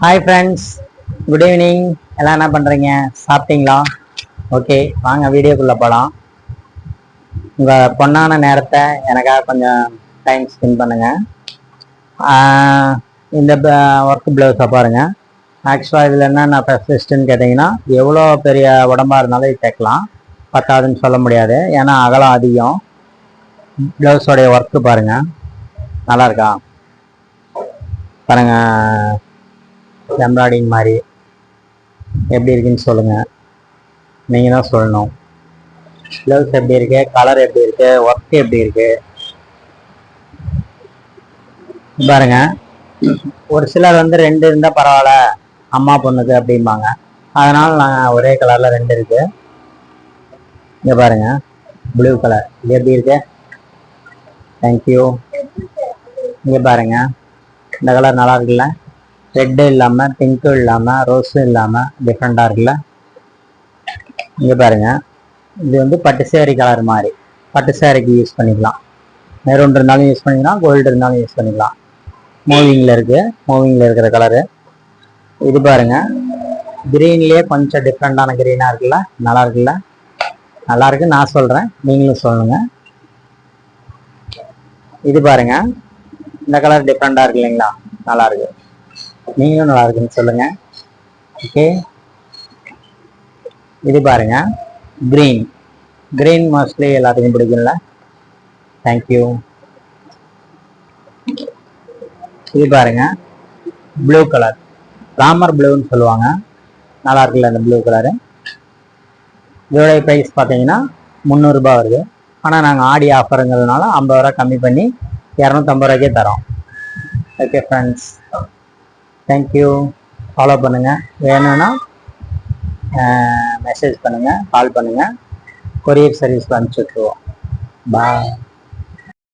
Hi friends, good evening. எல்லாம் என்ன பண்ணுறீங்க? சாப்பிட்டீங்களா? ஓகே, வாங்க வீடியோக்குள்ளே போகலாம். உங்கள் பொண்ணான நேரத்தை எனக்காக கொஞ்சம் டைம் ஸ்பெண்ட் பண்ணுங்கள். இந்த ஒர்க் ப்ளவுஸை பாருங்கள். ஆக்சுவலாக இதில் என்னென்ன ஃபெசிலிஸ்ட்டுன்னு கேட்டிங்கன்னா, எவ்வளோ பெரிய உடம்பாக இருந்தாலும் இது தைக்கலாம், பத்தாதுன்னு சொல்ல முடியாது. ஏன்னா அகலம் அதிகம். ப்ளவுஸோடைய ஒர்க்கு பாருங்கள், நல்லா இருக்கா பாருங்கள். எம்ப்ராய்டிங் மாதிரி எப்படி இருக்குன்னு சொல்லுங்கள். நீங்கள் தான் சொல்லணும். ப்ளவுஸ் எப்படி இருக்கு, கலர் எப்படி இருக்கு, ஒர்க் எப்படி இருக்கு பாருங்க. ஒரு சிலர் வந்து 2 இருந்தால் பரவாயில்ல அம்மா பொண்ணுக்கு அப்படிம்பாங்க. அதனால நான் ஒரே கலர்ல 2 இருக்கு. இங்க பாருங்க, ப்ளூ கலர். இது எப்படி இருக்கு? தேங்க்யூ. இங்க பாருங்க, இந்த கலர் நல்லா இருக்குல்ல? ரெட்டு இல்லாமல், பிங்க்கும் இல்லாமல், ரோஸும் இல்லாமல் டிஃப்ரெண்டாக இருக்குல்ல? இங்கே பாருங்க, இது வந்து பட்டு சேரீ கலர் மாதிரி. பட்டு சேரீக்கு யூஸ் பண்ணிக்கலாம். மெரூன் இருந்தாலும் யூஸ் பண்ணிக்கலாம், கோல்டு இருந்தாலும் யூஸ் பண்ணிக்கலாம். மூவிங்கில் இருக்குது, மூவிங்கில் இருக்கிற கலரு. இது பாருங்க, கிரீன்லேயே கொஞ்சம் டிஃப்ரெண்டான கிரீனாக இருக்குல்ல? நல்லா இருக்குல்ல? நல்லா இருக்கு, நான் சொல்கிறேன், நீங்களும் சொல்லுங்க. இது பாருங்க, இந்த கலர் டிஃப்ரெண்டாக இருக்கு இல்லைங்களா? நல்லா இருக்கு, நீங்களும் நல்லா இருக்குன்னு சொல்லுங்க. ஓகே, இது பாருங்க, கிரீன். கிரீன் மோஸ்ட்லி எல்லாத்துக்கும் பிடிக்கும்ல? தேங்க்யூ. இது பாருங்க, ப்ளூ கலர். ராமர் ப்ளூன்னு சொல்லுவாங்க. நல்லா இருக்குல்ல இந்த ப்ளூ கலரு? இதோடைய ப்ரைஸ் பார்த்தீங்கன்னா 300 ரூபாய் வருது. ஆனால் நாங்கள் ஆடி ஆஃபருங்கிறதுனால 50 ரூபா கம்மி பண்ணி 250 ரூபாய்க்கே தரோம். Okay friends, thank you. ஃபாலோ பண்ணுங்கள். வேணும்னா மெசேஜ் பண்ணுங்கள், கால் பண்ணுங்கள். கொரியர் சர்வீஸில் அனுப்பிச்சி விட்ருவோம். பாய்.